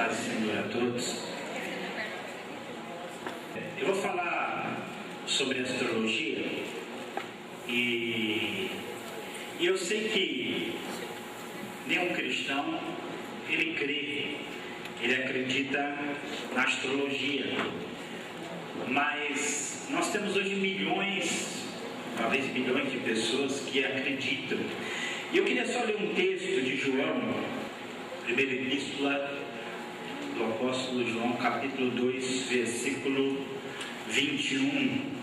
Paz do Senhor a todos. Eu vou falar sobre astrologia e eu sei que nenhum cristão, ele crê, ele acredita na astrologia, mas nós temos hoje milhões, talvez bilhões de pessoas que acreditam. E eu queria só ler um texto de João, primeira epístola do apóstolo João, capítulo 2, versículo 21.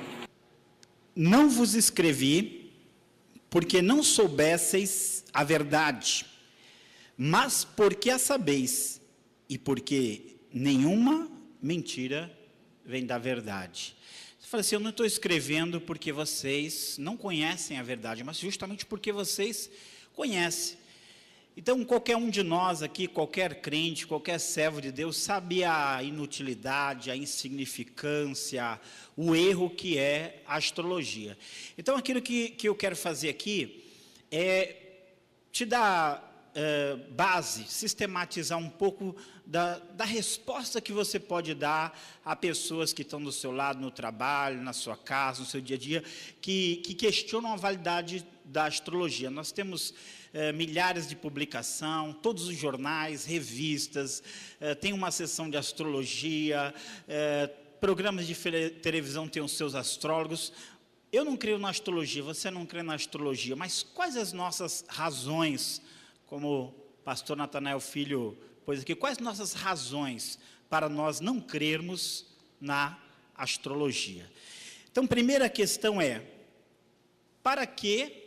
Não vos escrevi porque não soubesseis a verdade, mas porque a sabeis, e porque nenhuma mentira vem da verdade. Você fala assim, eu não estou escrevendo porque vocês não conhecem a verdade, mas justamente porque vocês conhecem. Então, qualquer um de nós aqui, qualquer crente, qualquer servo de Deus, sabe a inutilidade, a insignificância, o erro que é a astrologia. Então, aquilo que eu quero fazer aqui é te dar base, sistematizar um pouco da resposta que você pode dar a pessoas que estão do seu lado, no trabalho, na sua casa, no seu dia a dia, que questionam a validade da astrologia. Nós temos milhares de publicação, todos os jornais, revistas, tem uma seção de astrologia, programas de televisão têm os seus astrólogos. Eu não creio na astrologia, você não crê na astrologia, mas quais as nossas razões, como o pastor Natanael Filho pôs aqui, quais nossas razões para nós não crermos na astrologia? Então, primeira questão é, para que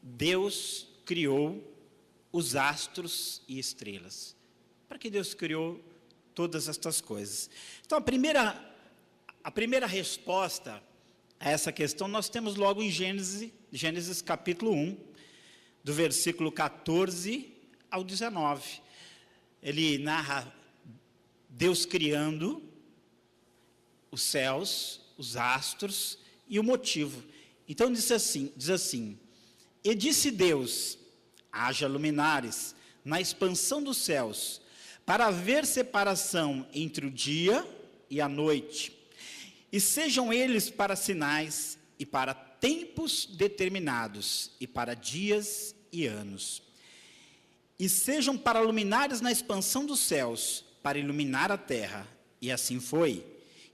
Deus criou os astros e estrelas? Para que Deus criou todas estas coisas? Então, a primeira resposta a essa questão nós temos logo em Gênesis capítulo 1, do versículo 14 ao 19. Ele narra Deus criando os céus, os astros e o motivo. Então diz assim, e disse Deus, haja luminares na expansão dos céus, para haver separação entre o dia e a noite, e sejam eles para sinais e para tempos determinados, e para dias e anos. E sejam para luminares na expansão dos céus, para iluminar a terra. E assim foi.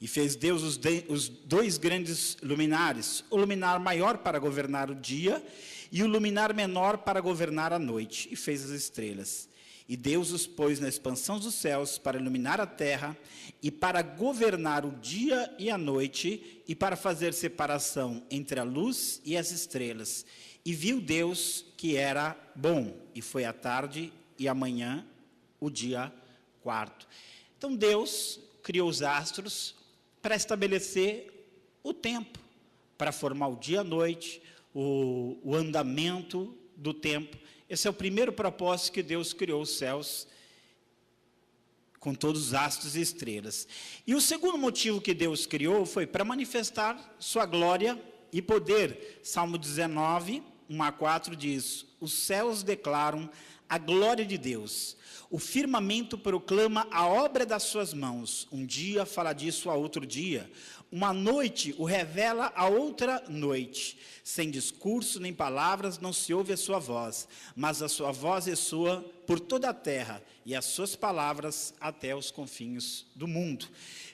E fez Deus os dois grandes luminares, o luminar maior para governar o dia, e o luminar menor para governar a noite, e fez as estrelas. E Deus os pôs na expansão dos céus para iluminar a terra, e para governar o dia e a noite, e para fazer separação entre a luz e as estrelas. E viu Deus que era bom, e foi a tarde e a manhã, o dia quarto. Então Deus criou os astros para estabelecer o tempo, para formar o dia e a noite, o andamento do tempo. Esse é o primeiro propósito que Deus criou os céus, com todos os astros e estrelas. E o segundo motivo que Deus criou foi para manifestar sua glória e poder. Salmo 19, 1 a 4 diz, os céus declaram a glória de Deus, o firmamento proclama a obra das suas mãos, um dia fala disso a outro dia, uma noite o revela a outra noite, sem discurso nem palavras não se ouve a sua voz, mas a sua voz ressoa por toda a terra, e as suas palavras até os confins do mundo.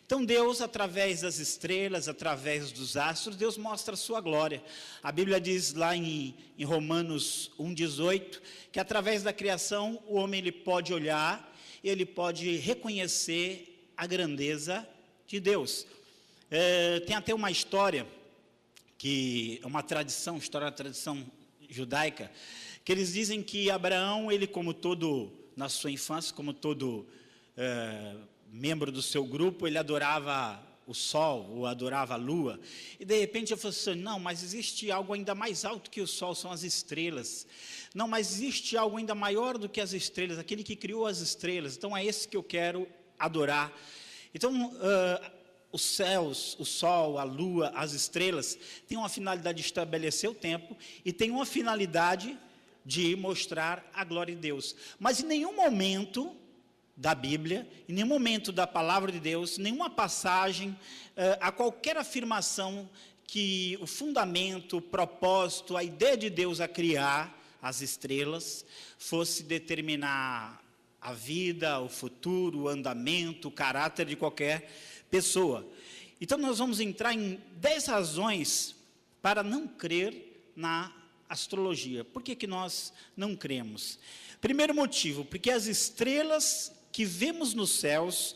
Então Deus, através das estrelas, através dos astros, Deus mostra a sua glória. A Bíblia diz lá em Romanos 1,18, que através da criação o homem ele pode olhar, ele pode reconhecer a grandeza de Deus. Tem até uma história, que é uma tradição, história da tradição judaica, que eles dizem que Abraão, ele como todo, na sua infância, como todo membro do seu grupo, ele adorava o sol, ou adorava a lua, e de repente eu falei assim, não, mas existe algo ainda mais alto que o sol, são as estrelas. Não, mas existe algo ainda maior do que as estrelas, aquele que criou as estrelas, então é esse que eu quero adorar. Então, os céus, o sol, a lua, as estrelas, têm uma finalidade de estabelecer o tempo, e tem uma finalidade de mostrar a glória de Deus. Mas em nenhum momento da Bíblia, em nenhum momento da palavra de Deus, nenhuma passagem, a qualquer afirmação que o fundamento, o propósito, a ideia de Deus a criar as estrelas fosse determinar a vida, o futuro, o andamento, o caráter de qualquer pessoa. Então nós vamos entrar em 10 razões para não crer na astrologia. Por que nós não cremos? Primeiro motivo, porque as estrelas que vemos nos céus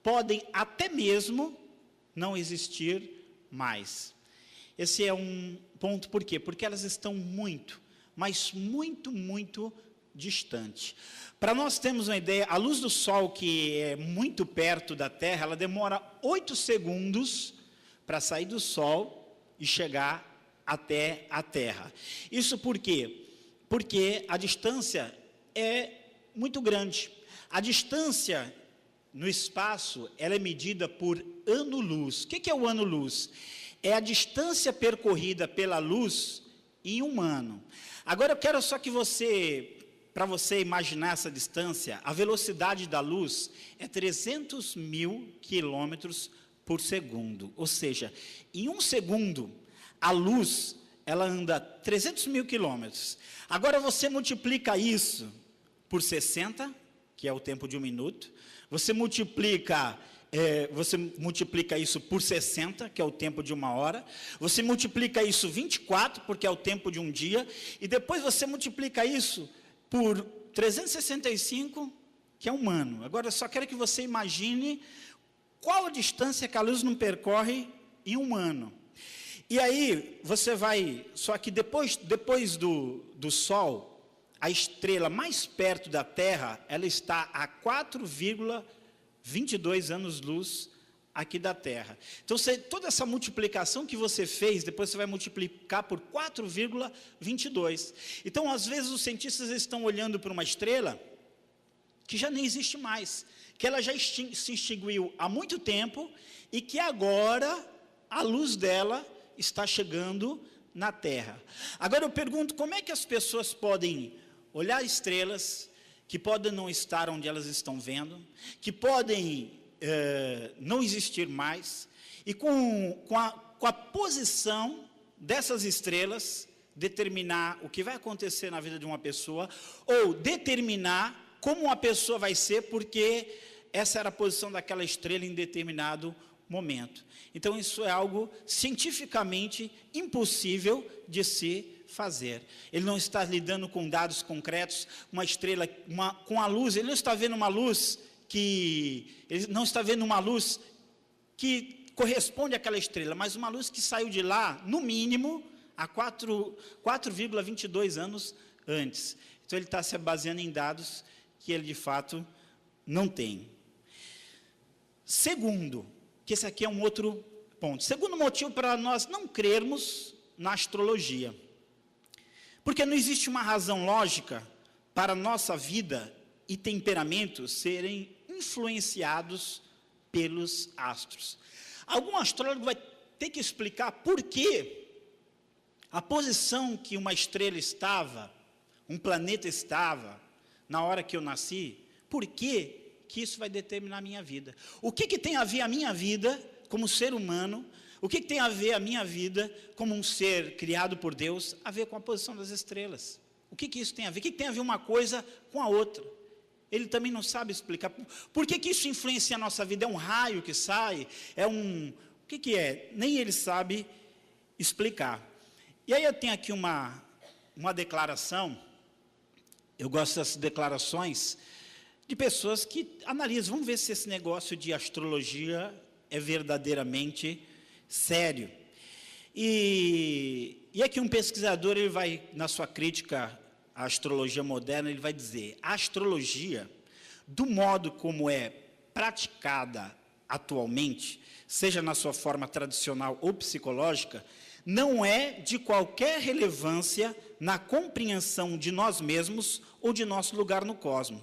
podem até mesmo não existir mais. Esse é um ponto, por quê? Porque elas estão muito, mas muito distante. Para nós termos uma ideia, a luz do Sol, que é muito perto da Terra, ela demora 8 segundos para sair do Sol e chegar até a Terra. Isso por quê? Porque a distância é muito grande. A distância no espaço, ela é medida por ano-luz. O que é o ano-luz? É a distância percorrida pela luz em um ano. Agora eu quero só que para você imaginar essa distância, a velocidade da luz é 300 mil quilômetros por segundo. Ou seja, em um segundo, a luz, ela anda 300 mil quilômetros. Agora você multiplica isso por 60, que é o tempo de um minuto. Você multiplica isso por 60, que é o tempo de uma hora. Você multiplica isso 24, porque é o tempo de um dia. E depois você multiplica isso por 365, que é um ano. Agora, eu só quero que você imagine qual a distância que a luz não percorre em um ano. E aí, você vai... Só que depois do Sol, a estrela mais perto da Terra, ela está a 4,22 anos-luz aqui da Terra. Então, toda essa multiplicação que você fez, depois você vai multiplicar por 4,22. Então, às vezes, os cientistas estão olhando para uma estrela que já nem existe mais, que ela já se extinguiu há muito tempo e que agora a luz dela está chegando na Terra. Agora, eu pergunto, como é que as pessoas podem olhar estrelas que podem não estar onde elas estão vendo, que podem não existir mais, e com a posição dessas estrelas, determinar o que vai acontecer na vida de uma pessoa, ou determinar como uma pessoa vai ser, porque essa era a posição daquela estrela em determinado momento. Então, isso é algo cientificamente impossível de se fazer. Ele não está lidando com dados concretos, uma estrela, com a luz, ele não está vendo uma luz que corresponde àquela estrela, mas uma luz que saiu de lá, no mínimo, há 4,22 anos antes. Então, ele está se baseando em dados que ele, de fato, não tem. Segundo, que esse aqui é um outro ponto. Segundo motivo para nós não crermos na astrologia. Porque não existe uma razão lógica para a nossa vida e temperamento serem influenciados pelos astros. Algum astrólogo vai ter que explicar por que a posição que uma estrela estava, um planeta estava, na hora que eu nasci, por que isso vai determinar a minha vida. O que tem a ver a minha vida como ser humano, o que tem a ver a minha vida como um ser criado por Deus, a ver com a posição das estrelas? O que isso tem a ver? O que tem a ver uma coisa com a outra? Ele também não sabe explicar. Por que isso influencia a nossa vida? É um raio que sai? O que é? Nem ele sabe explicar. E aí eu tenho aqui uma declaração, eu gosto dessas declarações, de pessoas que analisam, vamos ver se esse negócio de astrologia é verdadeiramente sério. E aqui um pesquisador, ele vai, na sua crítica à astrologia moderna, ele vai dizer, a astrologia, do modo como é praticada atualmente, seja na sua forma tradicional ou psicológica, não é de qualquer relevância na compreensão de nós mesmos ou de nosso lugar no cosmos.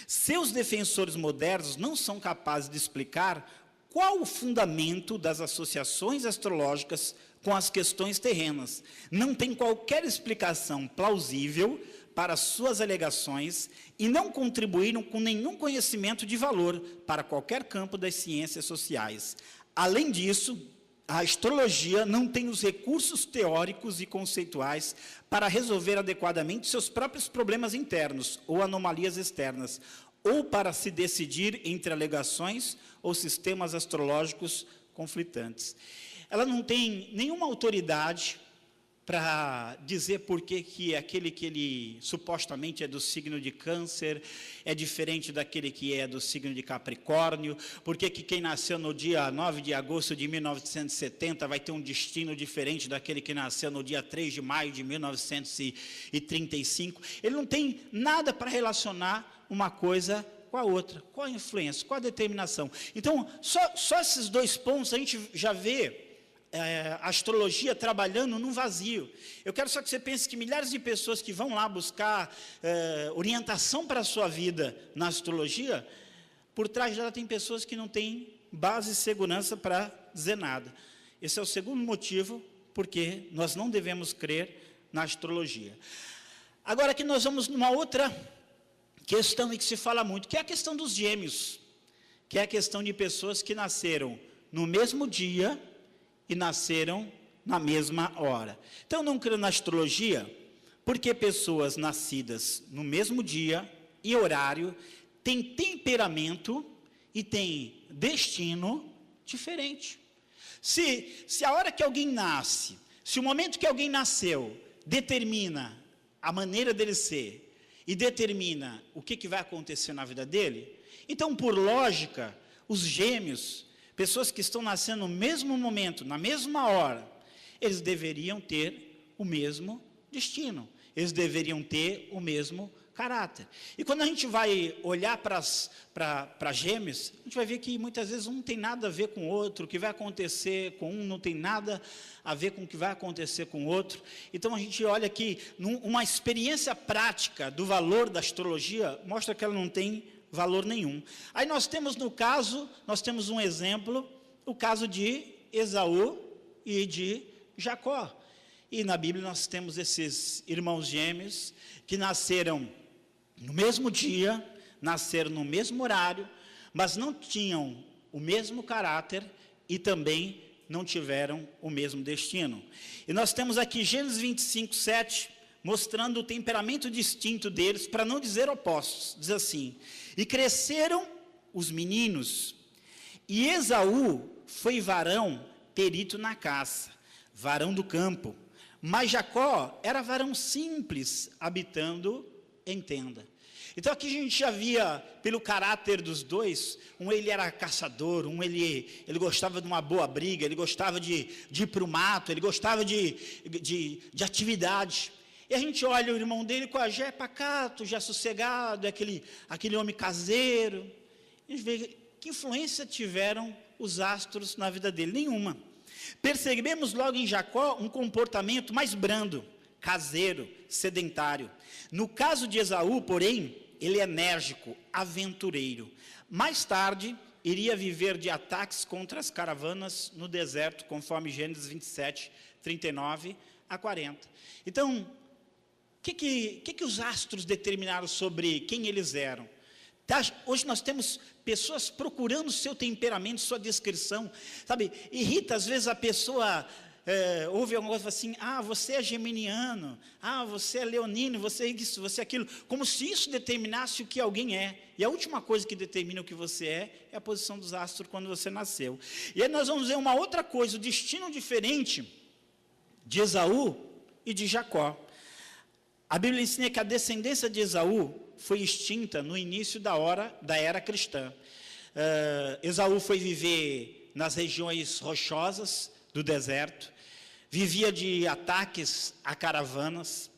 Seus defensores modernos não são capazes de explicar qual o fundamento das associações astrológicas com as questões terrenas. Não tem qualquer explicação plausível para suas alegações e não contribuíram com nenhum conhecimento de valor para qualquer campo das ciências sociais. Além disso, a astrologia não tem os recursos teóricos e conceituais para resolver adequadamente seus próprios problemas internos ou anomalias externas, ou para se decidir entre alegações ou sistemas astrológicos conflitantes. Ela não tem nenhuma autoridade para dizer por que aquele que ele supostamente é do signo de Câncer é diferente daquele que é do signo de Capricórnio, por que quem nasceu no dia 9 de agosto de 1970 vai ter um destino diferente daquele que nasceu no dia 3 de maio de 1935. Ele não tem nada para relacionar uma coisa com a outra, qual a influência, qual a determinação. Então, só esses dois pontos a gente já vê a astrologia trabalhando num vazio. Eu quero só que você pense que milhares de pessoas que vão lá buscar orientação para a sua vida na astrologia, por trás dela tem pessoas que não têm base e segurança para dizer nada. Esse é o segundo motivo porque nós não devemos crer na astrologia. Agora aqui nós vamos numa outra questão em que se fala muito, que é a questão dos gêmeos, que é a questão de pessoas que nasceram no mesmo dia e nasceram na mesma hora. Então, eu não creio na astrologia, porque pessoas nascidas no mesmo dia e horário têm temperamento e têm destino diferente. Se a hora que alguém nasce, se o momento que alguém nasceu determina a maneira dele ser e determina o que vai acontecer na vida dele, então, por lógica, os gêmeos, pessoas que estão nascendo no mesmo momento, na mesma hora, eles deveriam ter o mesmo destino, eles deveriam ter o mesmo caráter. E quando a gente vai olhar para gêmeos, a gente vai ver que muitas vezes um não tem nada a ver com o outro, o que vai acontecer com um não tem nada a ver com o que vai acontecer com o outro. Então a gente olha aqui, uma experiência prática do valor da astrologia, mostra que ela não tem valor nenhum. Aí nós temos temos um exemplo, o caso de Esaú e de Jacó. E na Bíblia nós temos esses irmãos gêmeos que nasceram no mesmo dia, nasceram no mesmo horário, mas não tinham o mesmo caráter e também não tiveram o mesmo destino. E nós temos aqui Gênesis 25, 7, mostrando o temperamento distinto deles, para não dizer opostos. Diz assim: e cresceram os meninos, e Esaú foi varão perito na caça, varão do campo, mas Jacó era varão simples, habitando em tenda. Então aqui a gente já via, pelo caráter dos dois, ele era caçador, ele gostava de uma boa briga, ele gostava de ir para o mato, ele gostava de atividade. E a gente olha o irmão dele com já é pacato, já é sossegado, é aquele homem caseiro. A gente vê que influência tiveram os astros na vida dele? Nenhuma. Percebemos logo em Jacó um comportamento mais brando, caseiro, sedentário. No caso de Esaú, porém, ele é enérgico, aventureiro. Mais tarde, iria viver de ataques contra as caravanas no deserto, conforme Gênesis 27, 39 a 40. Então, o que os astros determinaram sobre quem eles eram? Hoje nós temos pessoas procurando seu temperamento, sua descrição, sabe? Irrita às vezes a pessoa, ouve alguma coisa assim: você é geminiano, você é leonino, você é isso, você é aquilo, como se isso determinasse o que alguém é. E a última coisa que determina o que você é a posição dos astros quando você nasceu. E aí nós vamos ver uma outra coisa, o destino diferente de Esaú e de Jacó. A Bíblia ensina que a descendência de Esaú foi extinta no início da era cristã. Esaú foi viver nas regiões rochosas do deserto, vivia de ataques a caravanas,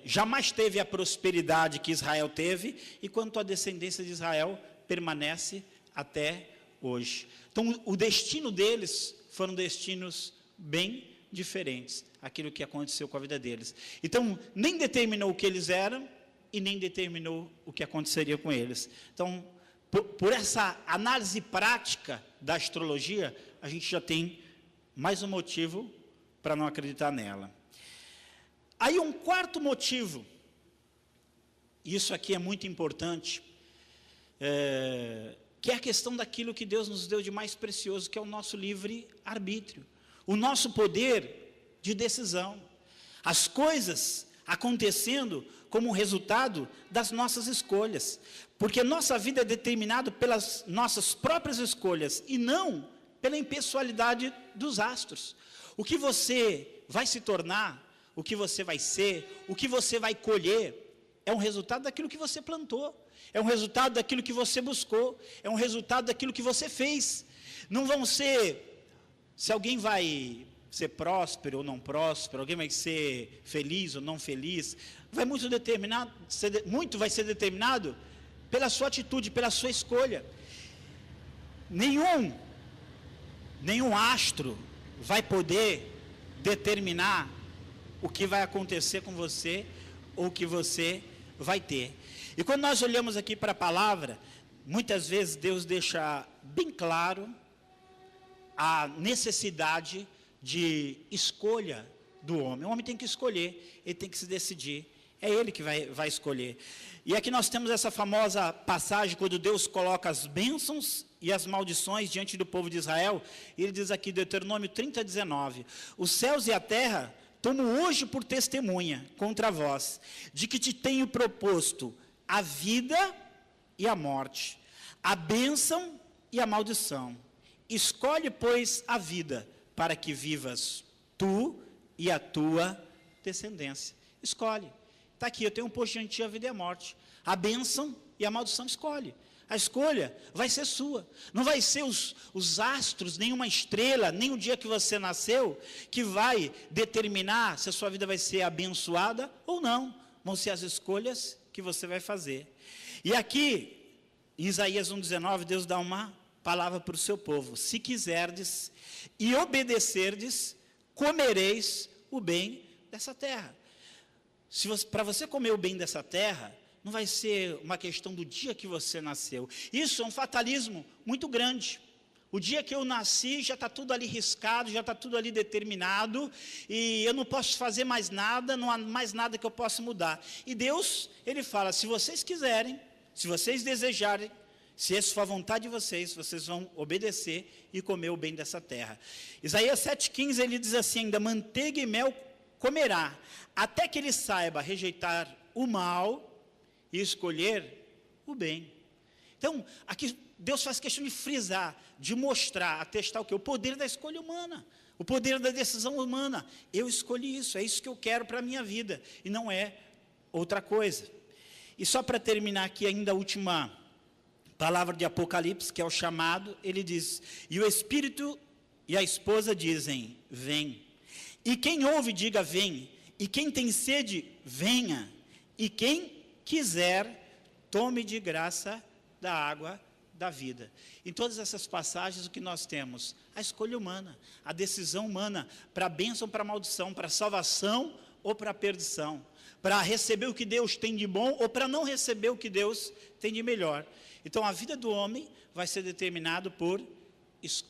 jamais teve a prosperidade que Israel teve, e quanto à descendência de Israel, permanece até hoje. Então, o destino deles foram destinos bem diferentes, aquilo que aconteceu com a vida deles. Então, nem determinou o que eles eram, e nem determinou o que aconteceria com eles. Então, por essa análise prática da astrologia, a gente já tem mais um motivo para não acreditar nela. Aí um quarto motivo isso aqui é muito importante, que é a questão daquilo que Deus nos deu de mais precioso, que é o nosso livre-arbítrio, o nosso poder de decisão, as coisas acontecendo como resultado das nossas escolhas, porque nossa vida é determinada pelas nossas próprias escolhas, e não pela impessoalidade dos astros. O que você vai se tornar, o que você vai ser, o que você vai colher, é um resultado daquilo que você plantou, é um resultado daquilo que você buscou, é um resultado daquilo que você fez. Não vão ser, se alguém vai ser próspero ou não próspero, alguém vai ser feliz ou não feliz, muito vai ser determinado pela sua atitude, pela sua escolha. Nenhum astro vai poder determinar o que vai acontecer com você ou o que você vai ter. E quando nós olhamos aqui para a palavra, muitas vezes Deus deixa bem claro a necessidade de escolha do homem. O homem tem que escolher, ele tem que se decidir, é ele que vai escolher. E aqui nós temos essa famosa passagem, quando Deus coloca as bênçãos e as maldições diante do povo de Israel, e ele diz aqui, Deuteronômio 30:19, os céus e a terra tomo hoje por testemunha contra vós, de que te tenho proposto a vida e a morte, a bênção e a maldição. Escolhe, pois, a vida, para que vivas tu e a tua descendência. Escolhe. Está aqui, eu tenho posto diante de ti a vida e a morte. A bênção e a maldição, escolhe. A escolha vai ser sua. Não vai ser os astros, nem uma estrela, nem o dia que você nasceu, que vai determinar se a sua vida vai ser abençoada ou não. Vão ser as escolhas que você vai fazer. E aqui, em Isaías 1:19, Deus dá uma palavra para o seu povo. Se quiserdes e obedecerdes, comereis o bem dessa terra. Para você comer o bem dessa terra, não vai ser uma questão do dia que você nasceu. Isso é um fatalismo muito grande. O dia que eu nasci, já está tudo ali riscado, já está tudo ali determinado, e eu não posso fazer mais nada, não há mais nada que eu possa mudar. E Deus, Ele fala, se vocês quiserem, se vocês desejarem, se essa for a vontade de vocês, vocês vão obedecer e comer o bem dessa terra. Isaías 7,15, ele diz assim ainda, manteiga e mel comerá, até que ele saiba rejeitar o mal e escolher o bem. Então, aqui Deus faz questão de frisar, de mostrar, atestar o quê? O poder da escolha humana, o poder da decisão humana. Eu escolhi isso, é isso que eu quero para a minha vida, e não é outra coisa. E só para terminar aqui ainda a última palavra de Apocalipse, que é o chamado, ele diz, e o Espírito e a esposa dizem, vem. E quem ouve, diga, vem. E quem tem sede, venha. E quem quiser, tome de graça da água da vida. Em todas essas passagens, o que nós temos? A escolha humana, a decisão humana, para a bênção, para a maldição, para a salvação ou para a perdição, para receber o que Deus tem de bom ou para não receber o que Deus tem de melhor. Então, a vida do homem vai ser determinada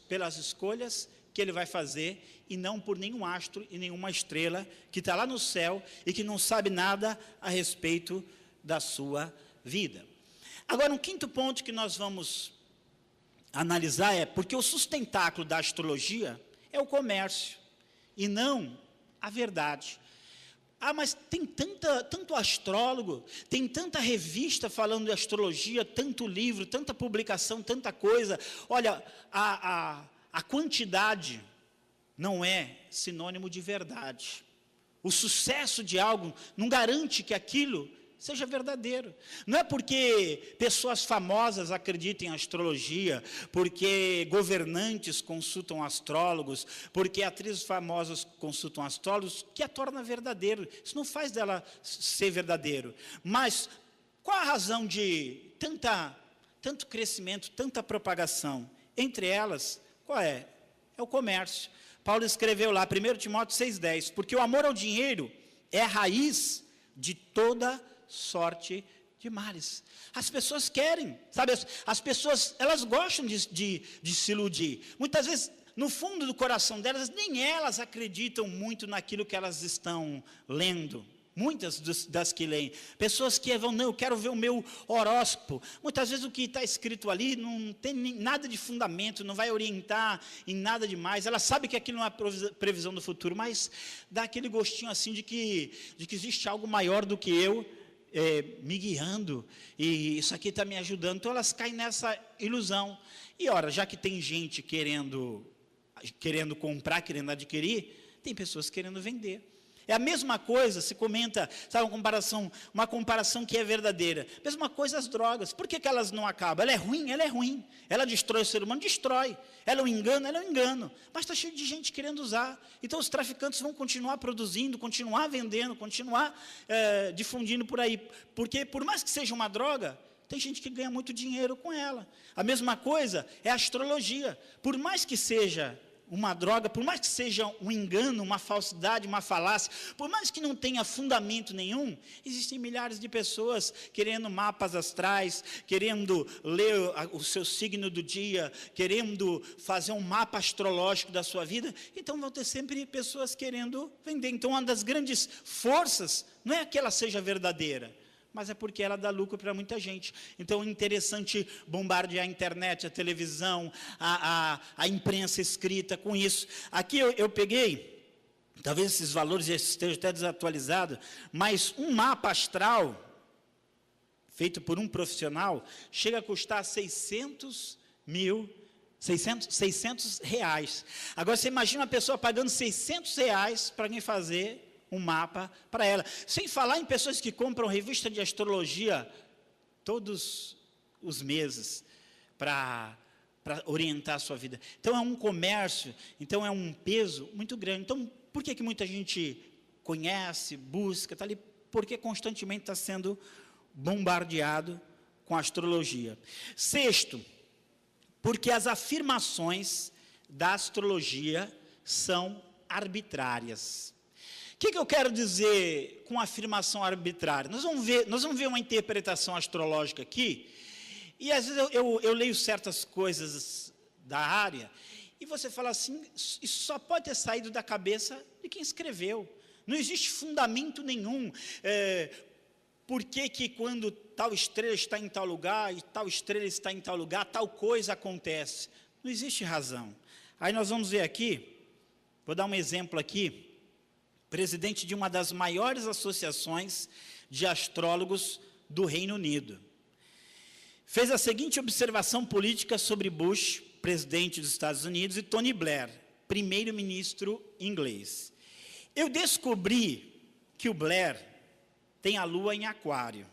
pelas escolhas que ele vai fazer, e não por nenhum astro e nenhuma estrela que está lá no céu e que não sabe nada a respeito da sua vida. Agora, um quinto ponto que nós vamos analisar é, porque o sustentáculo da astrologia é o comércio, e não a verdade. Ah, mas tem tanto astrólogo, tem tanta revista falando de astrologia, tanto livro, tanta publicação, tanta coisa. Olha, a quantidade não é sinônimo de verdade. O sucesso de algo não garante que aquilo seja verdadeiro. Não é porque pessoas famosas acreditam em astrologia, porque governantes consultam astrólogos, porque atrizes famosas consultam astrólogos, que a torna verdadeiro. Isso não faz dela ser verdadeiro. Mas qual a razão de tanto crescimento, tanta propagação? Entre elas, qual é? É o comércio. Paulo escreveu lá, 1 Timóteo 6,10, porque o amor ao dinheiro é a raiz de toda sorte de males. As pessoas querem, sabe, as pessoas, elas gostam de se iludir. Muitas vezes, no fundo do coração delas, nem elas acreditam muito naquilo que elas estão lendo, Muitas das que leem. Pessoas que vão, não, eu quero ver o meu horóscopo. Muitas vezes o que está escrito ali não tem nada de fundamento, não vai orientar em nada demais. Ela sabe que aquilo não é previsão do futuro, mas dá aquele gostinho assim de que existe algo maior do que eu, me guiando, e isso aqui está me ajudando. Então elas caem nessa ilusão. E ora, já que tem gente querendo comprar, querendo adquirir, tem pessoas querendo vender. É a mesma coisa, se comenta, sabe, uma comparação que é verdadeira. Mesma coisa as drogas. Por que elas não acabam? Ela é ruim, ela é ruim. Ela destrói o ser humano, destrói. Ela é um engano. Mas está cheio de gente querendo usar. Então os traficantes vão continuar produzindo, continuar vendendo, continuar difundindo por aí. Porque por mais que seja uma droga, tem gente que ganha muito dinheiro com ela. A mesma coisa é a astrologia. Por mais que seja uma droga, por mais que seja um engano, uma falsidade, uma falácia, por mais que não tenha fundamento nenhum, existem milhares de pessoas querendo mapas astrais, querendo ler o seu signo do dia, querendo fazer um mapa astrológico da sua vida. Então vão ter sempre pessoas querendo vender. Então uma das grandes forças não é que ela seja verdadeira, mas é porque ela dá lucro para muita gente. Então é interessante bombardear a internet, a televisão, a imprensa escrita com isso. Aqui eu peguei, talvez esses valores estejam até desatualizados, mas um mapa astral, feito por um profissional, chega a custar 600 reais. Agora você imagina uma pessoa pagando 600 reais para alguém fazer um mapa para ela, sem falar em pessoas que compram revista de astrologia todos os meses para orientar a sua vida. Então é um comércio, então é um peso muito grande. Então por que muita gente conhece, busca, está ali? Porque constantemente está sendo bombardeado com a astrologia. Sexto, porque as afirmações da astrologia são arbitrárias. O que eu quero dizer com afirmação arbitrária? Nós vamos ver uma interpretação astrológica aqui, e às vezes eu leio certas coisas da área, e você fala assim, isso só pode ter saído da cabeça de quem escreveu. Não existe fundamento nenhum. Por que quando tal estrela está em tal lugar, e tal estrela está em tal lugar, tal coisa acontece? Não existe razão. Aí nós vamos ver aqui, vou dar um exemplo aqui, presidente de uma das maiores associações de astrólogos do Reino Unido, fez a seguinte observação política sobre Bush, presidente dos Estados Unidos, e Tony Blair, primeiro-ministro inglês. Eu descobri que o Blair tem a lua em aquário,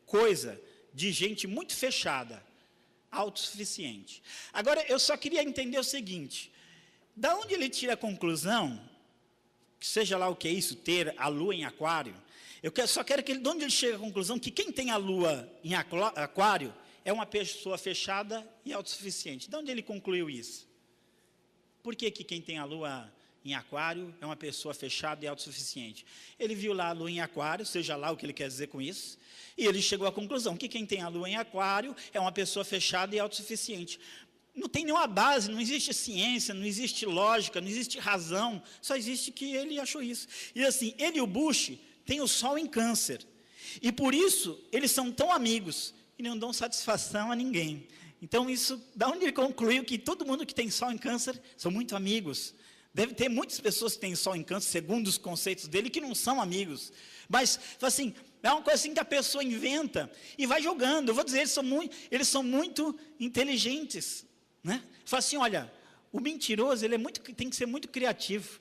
coisa de gente muito fechada, autossuficiente. Agora, eu só queria entender o seguinte, da onde ele tira a conclusão, que seja lá o que é isso, ter a lua em aquário, só quero que de onde ele chega à conclusão que quem tem a lua em aquário é uma pessoa fechada e autossuficiente. De onde ele concluiu isso? Por que quem tem a lua em aquário é uma pessoa fechada e autossuficiente? Ele viu lá a lua em aquário, seja lá o que ele quer dizer com isso, e ele chegou à conclusão que quem tem a lua em aquário é uma pessoa fechada e autossuficiente. Não tem nenhuma base, não existe ciência, não existe lógica, não existe razão, só existe que ele achou isso. E assim, ele e o Bush têm o Sol em Câncer, e por isso eles são tão amigos, e não dão satisfação a ninguém. Então isso, da onde ele concluiu que todo mundo que tem Sol em Câncer são muito amigos. Deve ter muitas pessoas que têm Sol em Câncer, segundo os conceitos dele, que não são amigos. Mas, assim, é uma coisa assim que a pessoa inventa e vai jogando. Eu vou dizer, eles são muito inteligentes. Né? Fala assim, olha, o mentiroso tem que ser muito criativo.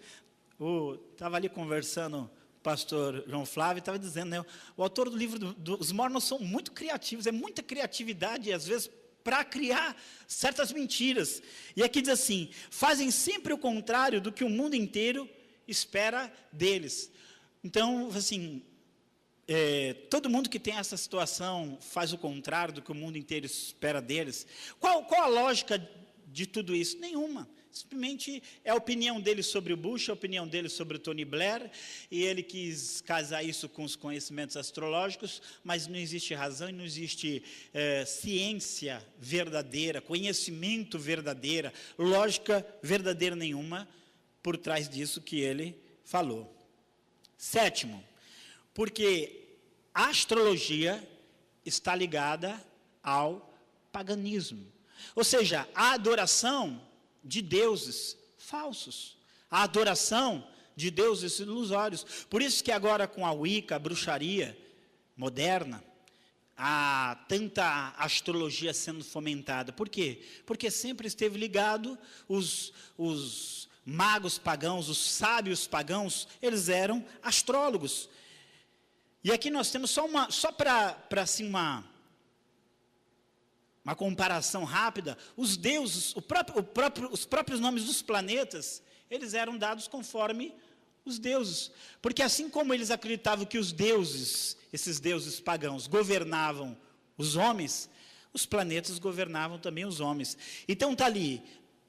Estava ali conversando com o pastor João Flávio, estava dizendo, né, o autor do livro dos Mormons são muito criativos, é muita criatividade, às vezes, para criar certas mentiras. E aqui diz assim, fazem sempre o contrário do que o mundo inteiro espera deles. Então, assim, todo mundo que tem essa situação faz o contrário do que o mundo inteiro espera deles. Qual a lógica de tudo isso? Nenhuma. Simplesmente é a opinião dele sobre o Bush, a opinião dele sobre o Tony Blair, e ele quis casar isso com os conhecimentos astrológicos, mas não existe razão e não existe ciência verdadeira, conhecimento verdadeira, lógica verdadeira nenhuma por trás disso que ele falou. Sétimo, porque a astrologia está ligada ao paganismo. Ou seja, a adoração de deuses falsos, a adoração de deuses ilusórios. Por isso que agora com a Wicca, a bruxaria moderna, há tanta astrologia sendo fomentada. Por quê? Porque sempre esteve ligado os magos pagãos, os sábios pagãos, eles eram astrólogos. E aqui nós temos só para assim uma comparação rápida, os deuses, os próprios nomes dos planetas, eles eram dados conforme os deuses. Porque assim como eles acreditavam que os deuses, esses deuses pagãos, governavam os homens, os planetas governavam também os homens. Então está ali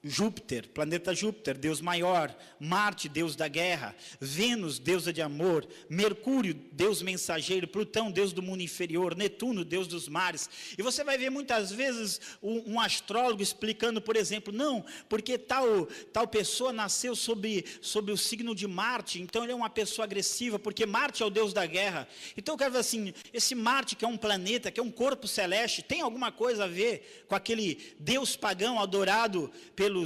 Júpiter, planeta Júpiter, Deus maior, Marte, Deus da guerra, Vênus, deusa de amor, Mercúrio, Deus mensageiro, Plutão, Deus do mundo inferior, Netuno, Deus dos mares. E você vai ver muitas vezes um astrólogo explicando, por exemplo, não, porque tal pessoa nasceu sob o signo de Marte, então ele é uma pessoa agressiva, porque Marte é o Deus da guerra. Então eu quero dizer assim, esse Marte que é um planeta, que é um corpo celeste, tem alguma coisa a ver com aquele Deus pagão adorado pelos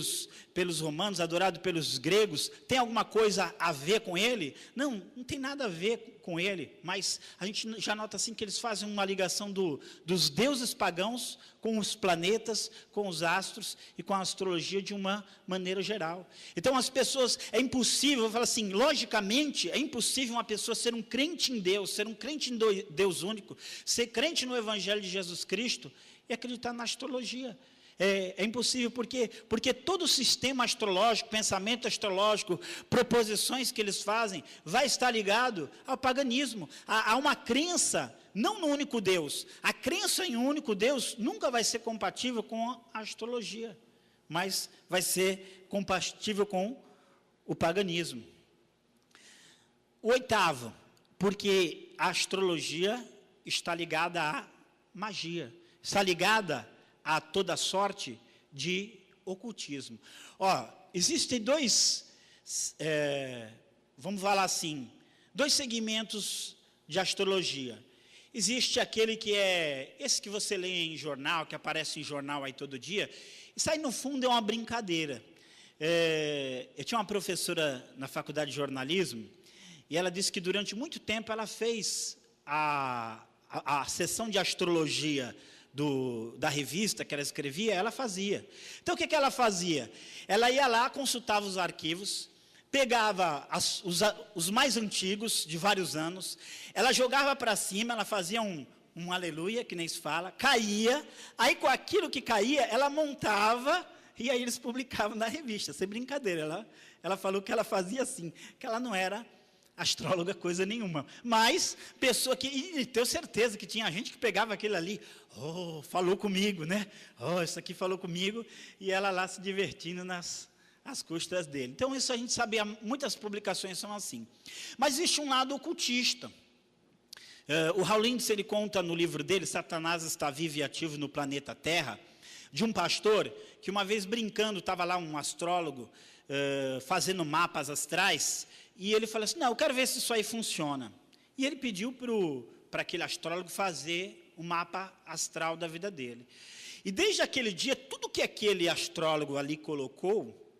romanos, adorado pelos gregos, tem alguma coisa a ver com ele? Não tem nada a ver com ele, mas a gente já nota assim que eles fazem uma ligação dos deuses pagãos com os planetas, com os astros e com a astrologia de uma maneira geral. Então as pessoas, é impossível, eu falo assim, logicamente, é impossível uma pessoa ser um crente em Deus, ser um crente em Deus único, ser crente no Evangelho de Jesus Cristo e acreditar na astrologia. É impossível, porque todo o sistema astrológico, pensamento astrológico, proposições que eles fazem, vai estar ligado ao paganismo, a uma crença, não no único Deus. A crença em um único Deus nunca vai ser compatível com a astrologia, mas vai ser compatível com o paganismo. O oitavo, porque a astrologia está ligada à magia, está ligada a toda sorte de ocultismo. Existem vamos falar assim, dois segmentos de astrologia. Existe aquele que é, esse que você lê em jornal, que aparece em jornal aí todo dia, isso aí no fundo é uma brincadeira. Eu tinha uma professora na faculdade de jornalismo, e ela disse que durante muito tempo ela fez a sessão de astrologia da revista que ela escrevia, ela fazia. Então o que ela fazia? Ela ia lá, consultava os arquivos, pegava os mais antigos, de vários anos, ela jogava para cima, ela fazia um aleluia, que nem se fala, caía, aí com aquilo que caía, ela montava, e aí eles publicavam na revista, sem brincadeira. Ela falou que ela fazia assim, que ela não era astróloga coisa nenhuma, mas pessoa que, e tenho certeza que tinha gente que pegava aquele ali, falou comigo, né? Isso aqui falou comigo, e ela lá se divertindo às custas dele. Então isso a gente sabia, muitas publicações são assim. Mas existe um lado ocultista. O Rawlins, ele conta no livro dele, Satanás está vivo e ativo no planeta Terra, de um pastor que uma vez brincando, estava lá um astrólogo, fazendo mapas astrais, e ele falou assim, não, eu quero ver se isso aí funciona. E ele pediu para aquele astrólogo fazer um mapa astral da vida dele. E desde aquele dia, tudo que aquele astrólogo ali colocou,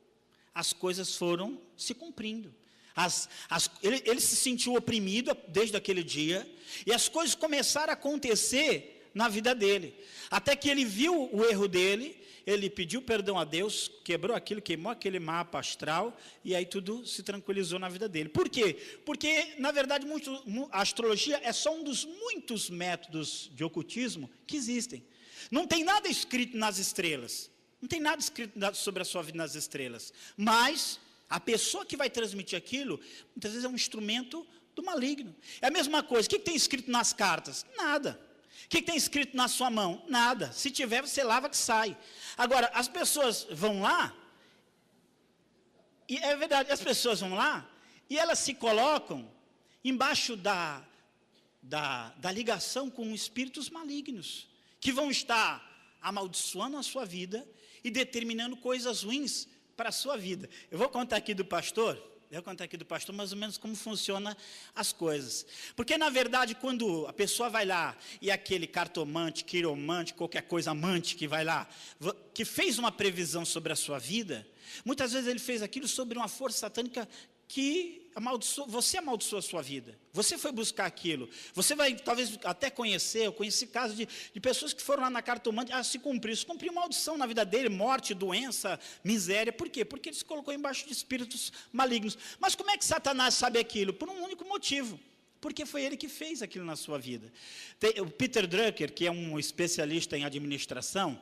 as coisas foram se cumprindo. Ele se sentiu oprimido desde aquele dia, e as coisas começaram a acontecer na vida dele. Até que ele viu o erro dele, ele pediu perdão a Deus, quebrou aquilo, queimou aquele mapa astral, e aí tudo se tranquilizou na vida dele. Por quê? Porque, na verdade, a astrologia é só um dos muitos métodos de ocultismo que existem. Não tem nada escrito nas estrelas, não tem nada escrito sobre a sua vida nas estrelas, mas a pessoa que vai transmitir aquilo, muitas vezes é um instrumento do maligno. É a mesma coisa, o que tem escrito nas cartas? Nada. O que tem escrito na sua mão? Nada. Se tiver, você lava que sai. Agora, as pessoas vão lá, e é verdade, as pessoas vão lá, e elas se colocam embaixo da ligação com espíritos malignos, que vão estar amaldiçoando a sua vida e determinando coisas ruins para a sua vida. Eu vou contar aqui do pastor, eu contar aqui do pastor mais ou menos como funciona as coisas. Porque, na verdade, quando a pessoa vai lá e aquele cartomante, quiromante, qualquer coisa amante que vai lá, que fez uma previsão sobre a sua vida, muitas vezes ele fez aquilo sobre uma força satânica que você amaldiçoou a sua vida. Você foi buscar aquilo. Você vai talvez até conhecer, eu conheci casos de pessoas que foram lá na cartomante, se cumpriu maldição na vida dele, morte, doença, miséria. Por quê? Porque ele se colocou embaixo de espíritos malignos. Mas como é que Satanás sabe aquilo? Por um único motivo. Porque foi ele que fez aquilo na sua vida. O Peter Drucker, que é um especialista em administração,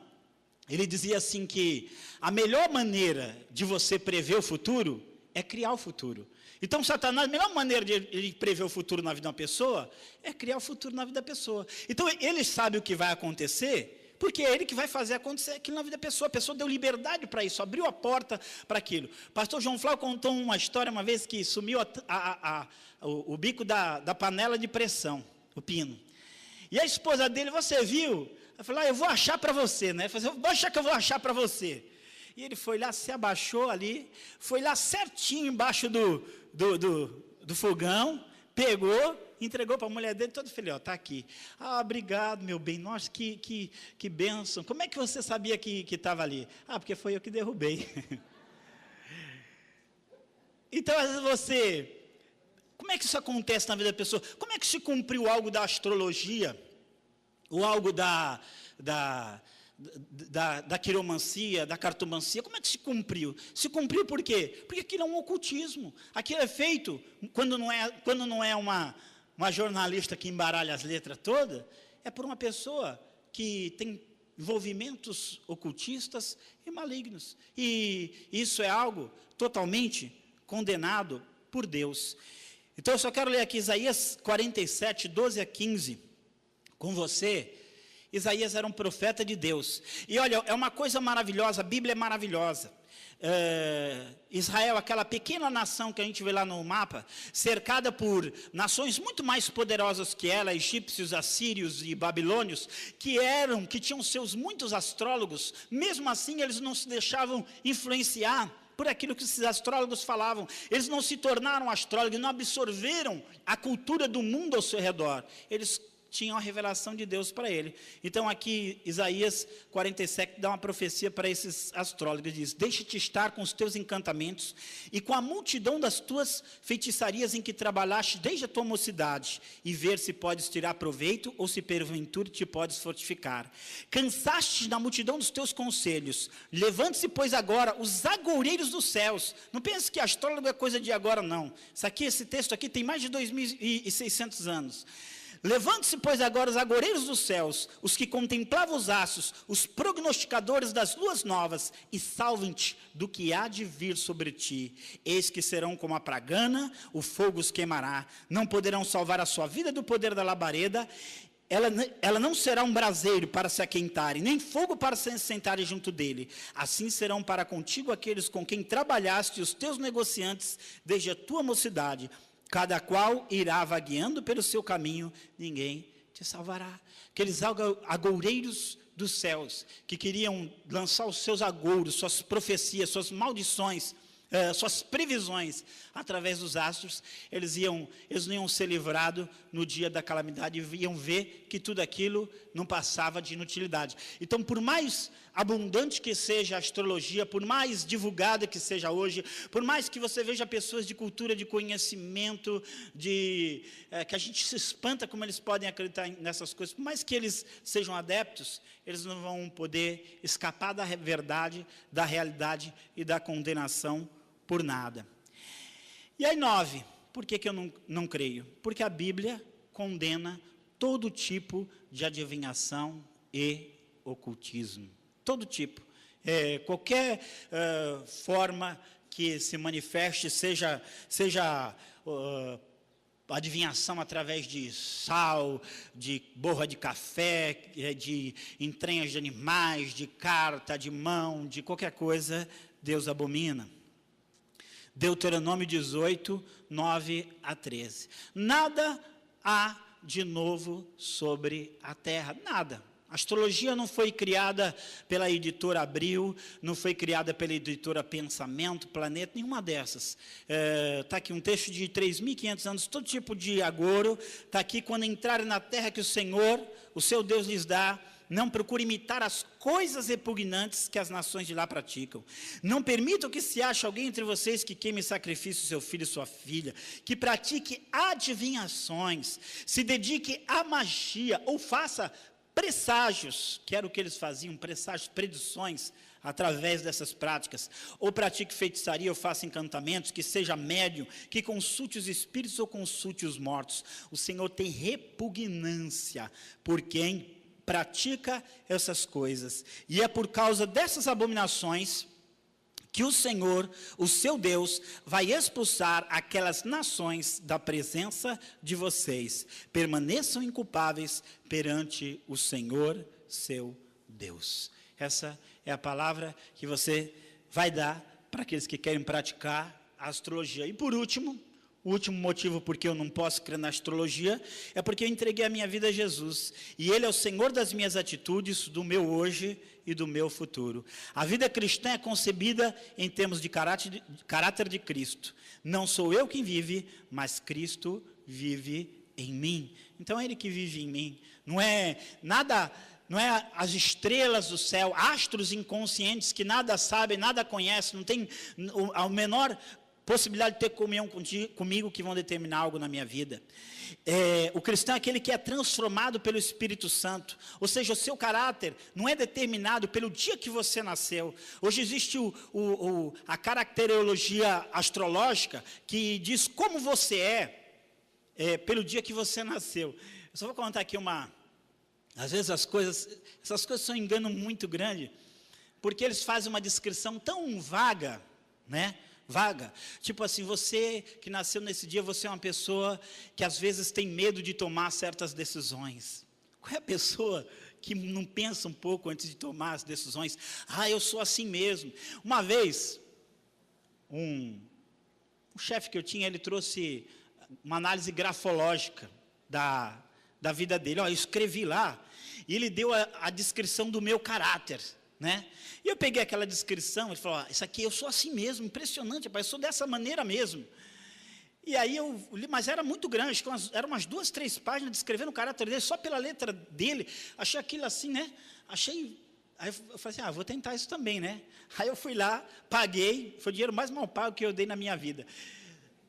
ele dizia assim que a melhor maneira de você prever o futuro é criar o futuro. Então, Satanás, a melhor maneira de ele prever o futuro na vida de uma pessoa é criar o futuro na vida da pessoa. Então, ele sabe o que vai acontecer, porque é ele que vai fazer acontecer aquilo na vida da pessoa. A pessoa deu liberdade para isso, abriu a porta para aquilo. O pastor João Flávio contou uma história uma vez que sumiu o bico da panela de pressão, o pino. E a esposa dele, você viu? Ela falou, eu vou achar para você, né? Ele falou, vou achar que eu vou achar para você. E ele foi lá, se abaixou ali, foi lá certinho embaixo do fogão, pegou, entregou para a mulher dele, todo feliz, está aqui. Obrigado, meu bem, nossa, que bênção. Como é que você sabia que estava ali? Porque foi eu que derrubei. Então, às vezes como é que isso acontece na vida da pessoa? Como é que se cumpriu algo da astrologia? Ou algo da quiromancia, da cartomancia? Como é que se cumpriu? Se cumpriu por quê? Porque aquilo é um ocultismo. Aquilo é feito, quando não é uma jornalista que embaralha as letras todas, é por uma pessoa que tem envolvimentos ocultistas e malignos. E isso é algo totalmente condenado por Deus. Então, eu só quero ler aqui Isaías 47, 12 a 15, com você. Isaías era um profeta de Deus. E olha, é uma coisa maravilhosa, a Bíblia é maravilhosa. Israel, aquela pequena nação que a gente vê lá no mapa, cercada por nações muito mais poderosas que ela, egípcios, assírios e babilônios, que tinham seus muitos astrólogos, mesmo assim eles não se deixavam influenciar por aquilo que esses astrólogos falavam. Eles não se tornaram astrólogos, não absorveram a cultura do mundo ao seu redor. Eles tinham a revelação de Deus para ele. Então aqui Isaías 47 dá uma profecia para esses astrólogos, diz: deixa-te estar com os teus encantamentos e com a multidão das tuas feitiçarias em que trabalhaste desde a tua mocidade, e ver se podes tirar proveito ou se porventura te podes fortificar. Cansaste da multidão dos teus conselhos, levante-se pois agora os agoureiros dos céus. Não pense que astrólogo é coisa de agora, não. Esse texto aqui tem mais de 2.600 anos. Levante-se, pois, agora os agoureiros dos céus, os que contemplavam os astros, os prognosticadores das luas novas, e salvem-te do que há de vir sobre ti. Eis que serão como a pragana, o fogo os queimará. Não poderão salvar a sua vida do poder da labareda. Ela não será um braseiro para se aquentarem, nem fogo para se sentarem junto dele. Assim serão para contigo aqueles com quem trabalhaste, os teus negociantes, desde a tua mocidade. Cada qual irá vagueando pelo seu caminho, ninguém te salvará. Aqueles agoureiros dos céus, que queriam lançar os seus agouros, suas profecias, suas maldições, suas previsões, através dos astros, eles não iam ser livrados no dia da calamidade, iam ver que tudo aquilo não passava de inutilidade. Então, por mais abundante que seja a astrologia, por mais divulgada que seja hoje, por mais que você veja pessoas de cultura, de conhecimento, que a gente se espanta como eles podem acreditar nessas coisas, por mais que eles sejam adeptos, eles não vão poder escapar da verdade, da realidade e da condenação por nada. E aí 9, por que eu não creio? Porque a Bíblia condena todo tipo de adivinhação e ocultismo. Todo tipo. Qualquer forma que se manifeste, seja adivinhação através de sal, de borra de café, de entranhas de animais, de carta, de mão, de qualquer coisa, Deus abomina. Deuteronômio 18, 9 a 13. Nada há de novo sobre a terra, nada. A astrologia não foi criada pela editora Abril, não foi criada pela editora Pensamento, Planeta, nenhuma dessas. Está aqui um texto de 3.500 anos, todo tipo de agouro. Está aqui, quando entrarem na terra que o Senhor, o seu Deus, lhes dá, não procure imitar as coisas repugnantes que as nações de lá praticam. Não permitam que se ache alguém entre vocês que queime sacrifício seu filho e sua filha, que pratique adivinhações, se dedique à magia ou faça presságios, que era o que eles faziam, presságios, predições, através dessas práticas, ou pratique feitiçaria ou faça encantamentos, que seja médium, que consulte os espíritos ou consulte os mortos. O Senhor tem repugnância por quem pratica essas coisas, e é por causa dessas abominações que o Senhor, o seu Deus, vai expulsar aquelas nações da presença de vocês. Permaneçam inculpáveis perante o Senhor, seu Deus. Essa é a palavra que você vai dar para aqueles que querem praticar a astrologia. E por último, o último motivo porque eu não posso crer na astrologia é porque eu entreguei a minha vida a Jesus. E Ele é o Senhor das minhas atitudes, do meu hoje e do meu futuro. A vida cristã é concebida em termos de caráter de Cristo. Não sou eu quem vive, mas Cristo vive em mim. Então é Ele que vive em mim. Não é as estrelas do céu, astros inconscientes que nada sabem, nada conhecem, não tem a menor possibilidade de ter comunhão comigo que vão determinar algo na minha vida. O cristão é aquele que é transformado pelo Espírito Santo, ou seja, o seu caráter não é determinado pelo dia que você nasceu. Hoje existe a caracterologia astrológica que diz como você pelo dia que você nasceu. Eu só vou contar aqui às vezes essas coisas são um engano muito grande, porque eles fazem uma descrição tão vaga, né? Vaga, tipo assim, você que nasceu nesse dia, você é uma pessoa que às vezes tem medo de tomar certas decisões. Qual é a pessoa que não pensa um pouco antes de tomar as decisões? Eu sou assim mesmo. Uma vez, um chefe que eu tinha, ele trouxe uma análise grafológica da vida dele. Eu escrevi lá, e ele deu a descrição do meu caráter, né? E eu peguei aquela descrição, ele falou, isso aqui eu sou assim mesmo, impressionante, rapaz, eu sou dessa maneira mesmo. E aí eu li, mas era muito grande, eram umas 2, 3 páginas descrevendo o caráter dele, só pela letra dele, achei aquilo assim, né? Aí eu falei assim, vou tentar isso também, né? Aí eu fui lá, paguei, foi o dinheiro mais mal pago que eu dei na minha vida.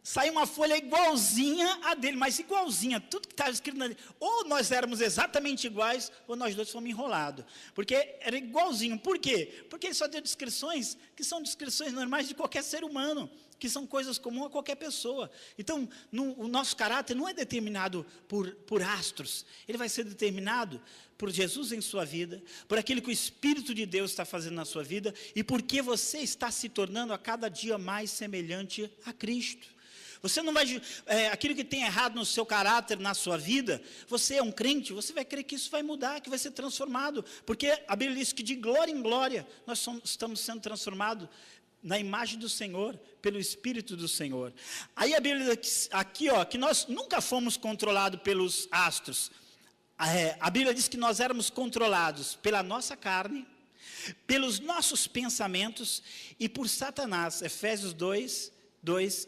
Saiu uma folha igualzinha a dele, mas igualzinha, tudo que estava escrito na... Ou nós éramos exatamente iguais, ou nós dois fomos enrolados. Porque era igualzinho. Por quê? Porque ele só deu descrições que são descrições normais de qualquer ser humano, que são coisas comuns a qualquer pessoa. Então, o nosso caráter não é determinado por astros, ele vai ser determinado por Jesus em sua vida, por aquilo que o Espírito de Deus está fazendo na sua vida, e porque você está se tornando a cada dia mais semelhante a Cristo. Você não vai, aquilo que tem errado no seu caráter, na sua vida, você é um crente, você vai crer que isso vai mudar, que vai ser transformado, porque a Bíblia diz que de glória em glória, nós estamos sendo transformados na imagem do Senhor, pelo Espírito do Senhor. Aí a Bíblia diz aqui, que nós nunca fomos controlados pelos astros. A Bíblia diz que nós éramos controlados pela nossa carne, pelos nossos pensamentos e por Satanás. Efésios 2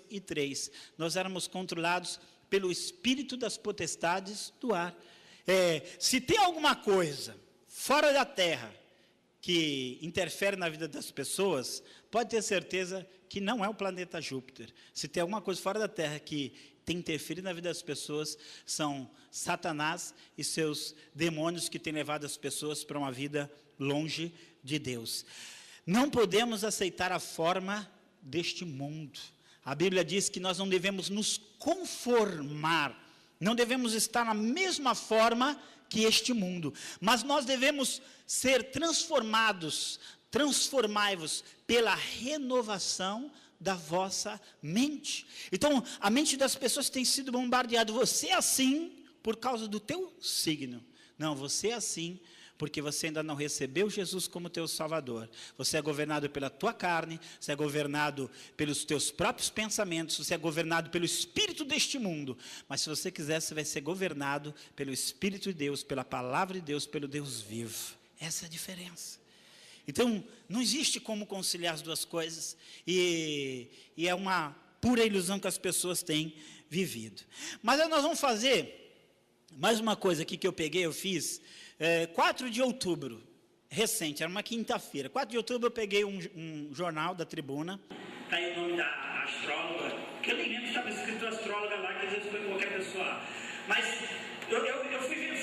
e 3, nós éramos controlados pelo espírito das potestades do ar. Se tem alguma coisa fora da terra que interfere na vida das pessoas, pode ter certeza que não é o planeta Júpiter. Se tem alguma coisa fora da terra que tem interferido na vida das pessoas, são Satanás e seus demônios que têm levado as pessoas para uma vida longe de Deus. Não podemos aceitar a forma deste mundo. A Bíblia diz que nós não devemos nos conformar, não devemos estar na mesma forma que este mundo, mas nós devemos ser transformados, transformai-vos pela renovação da vossa mente. Então, a mente das pessoas tem sido bombardeada, você é assim por causa do teu signo. Não, você é assim porque você ainda não recebeu Jesus como teu Salvador. Você é governado pela tua carne, você é governado pelos teus próprios pensamentos, você é governado pelo espírito deste mundo. Mas se você quiser, você vai ser governado pelo Espírito de Deus, pela palavra de Deus, pelo Deus vivo. Essa é a diferença. Então, não existe como conciliar as duas coisas, e é uma pura ilusão que as pessoas têm vivido. Mas nós vamos fazer mais uma coisa aqui que eu fiz, 4 de outubro, recente, era uma quinta-feira, 4 de outubro eu peguei um jornal da Tribuna. Está aí o nome da astróloga, que eu nem lembro se estava escrito astróloga lá, que às vezes foi qualquer pessoa lá. Mas eu fui ler os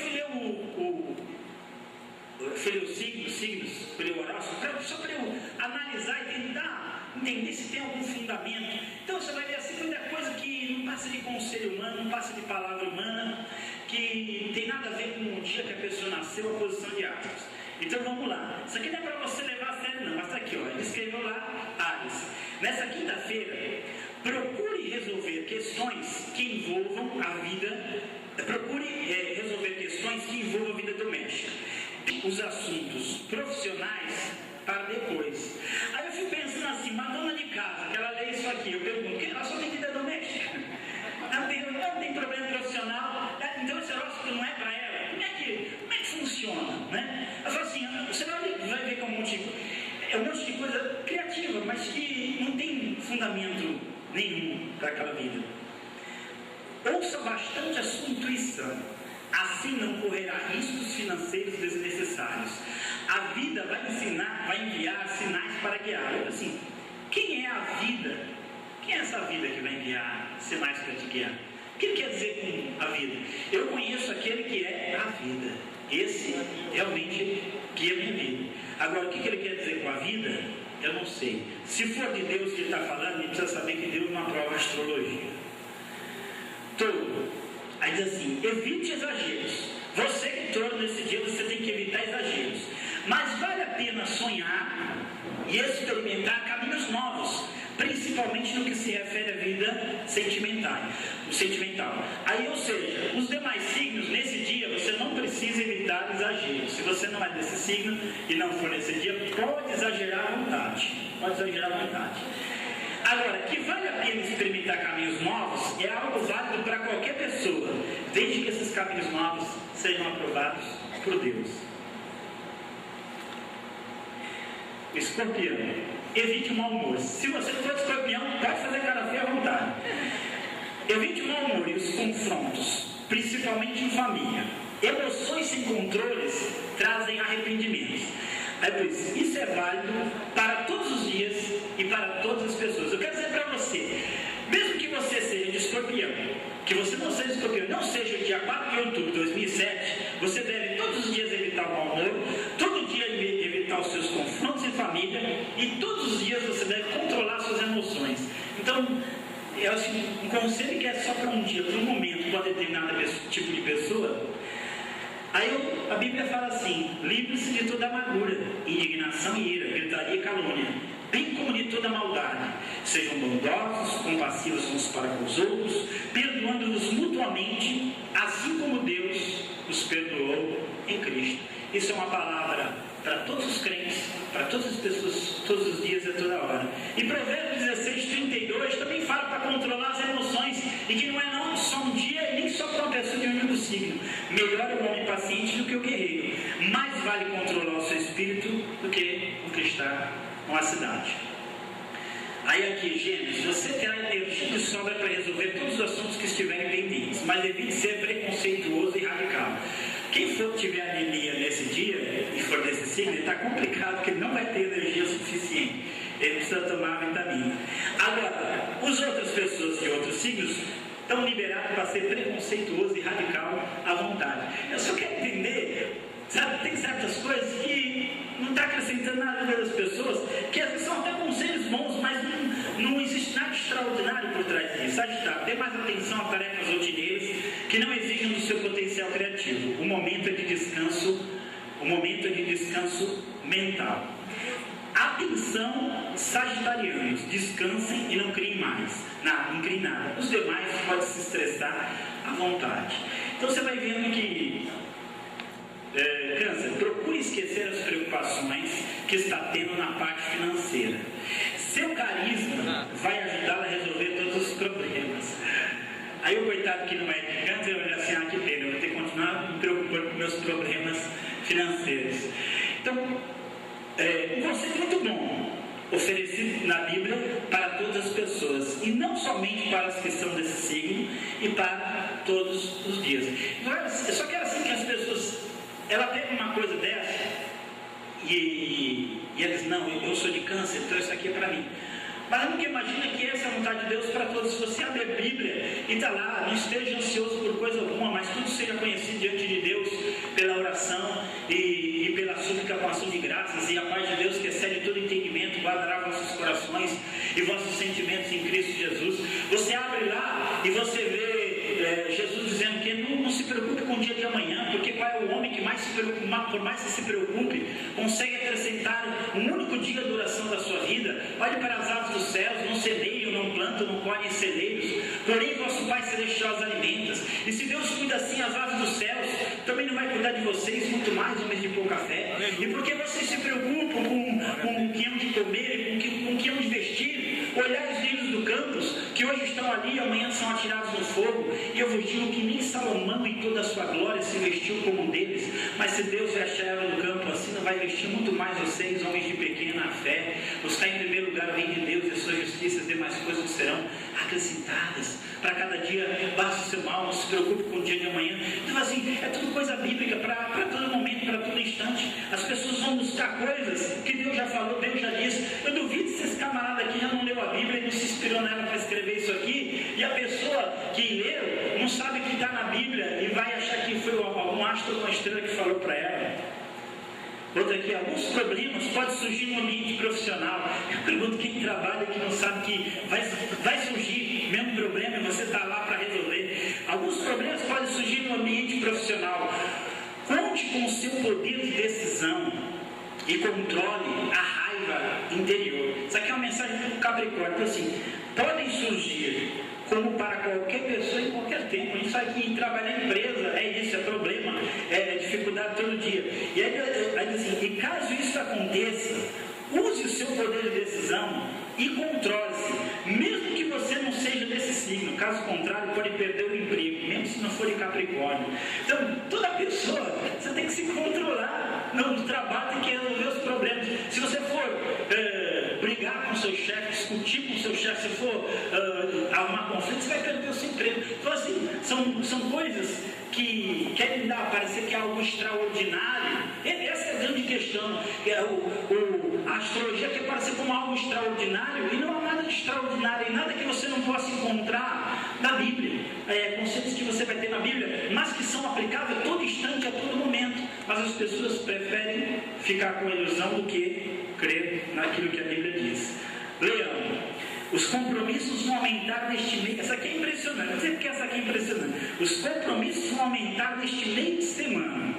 signos, fui ler o horóscopo, só para eu analisar e tentar entender se tem algum fundamento. Então você vai ver assim, muita coisa que não passa de conselho humano, não passa de palavra humana, que não tem nada a ver com o dia que a pessoa nasceu, a posição de Astros. Então vamos lá, isso aqui não é para você levar a sério não, mas está aqui, ó, ele escreveu lá, Áries. Nessa quinta-feira, procure resolver questões que envolvam a vida, resolver questões que envolvam a vida doméstica. Os assuntos profissionais para depois. Aí eu fico pensando assim, uma dona de casa, que ela lê isso aqui, eu pergunto, ela só tem vida doméstica? Ela não tem problema profissional, então esse horóscopo não é para ela? Como é que funciona? Né? Ela fala assim, você vai ver que é um monte de coisa criativa, mas que não tem fundamento nenhum para aquela vida. Ouça bastante a sua intuição. Assim não correrá riscos financeiros desnecessários. A vida vai enviar sinais para guiar. Assim, quem é a vida? Quem é essa vida que vai enviar sinais para te guiar? O que ele quer dizer com a vida? Eu conheço aquele que é a vida. Esse realmente guia a minha vida. Agora, o que ele quer dizer com a vida? Eu não sei. Se for de Deus que ele está falando, ele precisa saber que Deus não aprova a astrologia. Aí diz assim, evite exageros. Você que torna nesse dia, você tem que evitar exageros. Mas vale a pena sonhar e experimentar caminhos novos, principalmente no que se refere à vida sentimental. Aí, ou seja, os demais signos, nesse dia, você não precisa evitar exageros. Se você não é desse signo e não for nesse dia, pode exagerar à vontade. Agora, que vale a pena experimentar caminhos novos é algo válido para qualquer pessoa, desde que esses caminhos novos sejam aprovados por Deus. Escorpião, evite o mau humor. Se você for escorpião, pode fazer cara feia à vontade. Evite o mau humor e os confrontos, principalmente em família. Emoções sem controles trazem arrependimentos. Pois isso é válido para todos os dias e para todas as pessoas. Eu quero dizer para você, mesmo que você seja de escorpião, que você não seja escorpião, não seja dia 4 de outubro de 2007, você deve todos os dias evitar o mau humor, todo dia evitar os seus confrontos em família, e todos os dias você deve controlar suas emoções. Então, é um conselho que é só para um dia, para um momento, para determinado tipo de pessoa. Aí a Bíblia fala assim, livre-se de toda amargura, indignação e ira, gritaria e calúnia, bem como de toda maldade. Sejam bondosos, compassivos uns para com os outros, perdoando-nos mutuamente, assim como Deus os perdoou em Cristo. Isso é uma palavra para todos os crentes, para todas as pessoas, todos os dias e a toda hora. E Provérbios 16:32 também fala para controlar as emoções, e que não é não só um dia e nem só para uma pessoa de um único signo. Melhor é o homem paciente do que o guerreiro. Mais vale controlar o seu espírito do que o que está numa cidade. Aí aqui, Gêmeos, você terá energia de sobra para resolver todos os assuntos que estiverem pendentes, mas evite ser preconceituoso e radical. Quem for tiver anemia nesse dia e for desse signo, está complicado, porque ele não vai ter energia suficiente. Ele precisa tomar a vitamina. Agora, as outras pessoas de outros signos estão liberados para ser preconceituoso e radical à vontade. Eu só quero entender, sabe, tem certas coisas que não está acrescentando nada na vida das pessoas, que às vezes são até conselhos bons, mas não existe nada extraordinário por trás disso. Sagitário, dê mais atenção a tarefas rotineiras que não exigem do seu potencial criativo. O momento é de descanso mental. Atenção, sagitarianos, descansem e não criem mais. Não criem nada. Os demais podem se estressar à vontade. Então você vai vendo que Câncer, procure esquecer as preocupações que está tendo na parte financeira. Seu carisma vai ajudá-la a resolver todos os problemas. Aí o coitado que não é de câncer, eu olho assim, que pena, eu vou ter que continuar me preocupando com meus problemas financeiros. Então, um conceito muito bom, oferecido na Bíblia para todas as pessoas, e não somente para as que são desse signo, e para todos os dias. Eu só quero assim que as pessoas, ela pega uma coisa dessa, e ela diz, não, eu sou de câncer, então isso aqui é para mim. Mas nunca imagina que essa é a vontade de Deus para todos. Se você abrir a Bíblia e está lá, não esteja ansioso por coisa alguma, mas tudo seja conhecido diante de Deus pela oração e pela súplica com ação de graças, e a paz de Deus que excede todo entendimento guardará vossos corações e vossos sentimentos em Cristo Jesus. Você abre lá e você vê Jesus dizendo que não se preocupe com o dia de amanhã, porque qual é o homem que mais se preocupa, por mais que se preocupe, consegue acrescentar um único dia de duração da sua vida? Olhe para as aves dos céus, não semeiam, não plantam, não colhem celeiros, porém vosso Pai Celestial os alimenta. E se Deus cuida assim as aves dos céus, também não vai cuidar de vocês, muito mais, homens de pouca fé. E por que vocês se preocupam com o que hão de comer e com o que hão de vestir? Olhai os lírios do campo, que hoje estão ali e amanhã são atirados no fogo. E eu vos digo que nem Salomão em toda a sua glória se vestiu como um deles. Mas se Deus vestir ela no campo assim, não vai vestir muito mais vocês, homens de pequena fé. Buscar em primeiro lugar o reino de Deus e a sua justiça, as demais coisas que serão acrescentadas. Para cada dia basta o seu mal, não se preocupe com o dia de amanhã. Então assim, é tudo coisa bíblica para todo momento, para todo instante. As pessoas vão buscar coisas que Deus já falou, Deus já disse. Eu duvido se esse camarada aqui já não leu a Bíblia e não se inspirou nela para escrever isso aqui, e a pessoa que leu não sabe o que está na Bíblia e vai achar que foi algum astro ou uma estrela que falou para ela. Outra aqui, alguns problemas podem surgir no ambiente profissional. Eu pergunto quem trabalha que não sabe que vai surgir o mesmo problema e você está lá para resolver. Alguns problemas podem surgir no ambiente profissional. Conte com o seu poder de decisão e controle a raiva interior. Isso aqui é uma mensagem do Capricórnio. Então, assim, podem surgir, como para qualquer pessoa em qualquer tempo. A gente sabe que trabalhar em empresa é isso, é problema, é dificuldade todo dia. E aí assim, e caso isso aconteça, use o seu poder de decisão e controle-se, mesmo que você não seja desse signo. Caso contrário, pode perder o emprego, mesmo se não for de Capricórnio. Então, toda pessoa, você tem que se controlar no trabalho, tem que resolver os problemas. Se você for brigar com o seu chefe, discutir com o seu chefe, se for arrumar conflito, você vai perder o seu emprego. Então, assim, são coisas que querem parecer que é algo extraordinário. Essa é a grande questão. A astrologia quer parecer como algo extraordinário, e não há nada de extraordinário, e nada que você não possa encontrar na Bíblia. Conceitos que você vai ter na Bíblia, mas que são aplicáveis a todo instante, a todo momento. Mas as pessoas preferem ficar com a ilusão do que crer naquilo que a Bíblia diz. Leão, os compromissos vão aumentar neste mês. Essa aqui é impressionante. Não sei porque essa aqui é impressionante. Os compromissos vão aumentar neste meio de semana.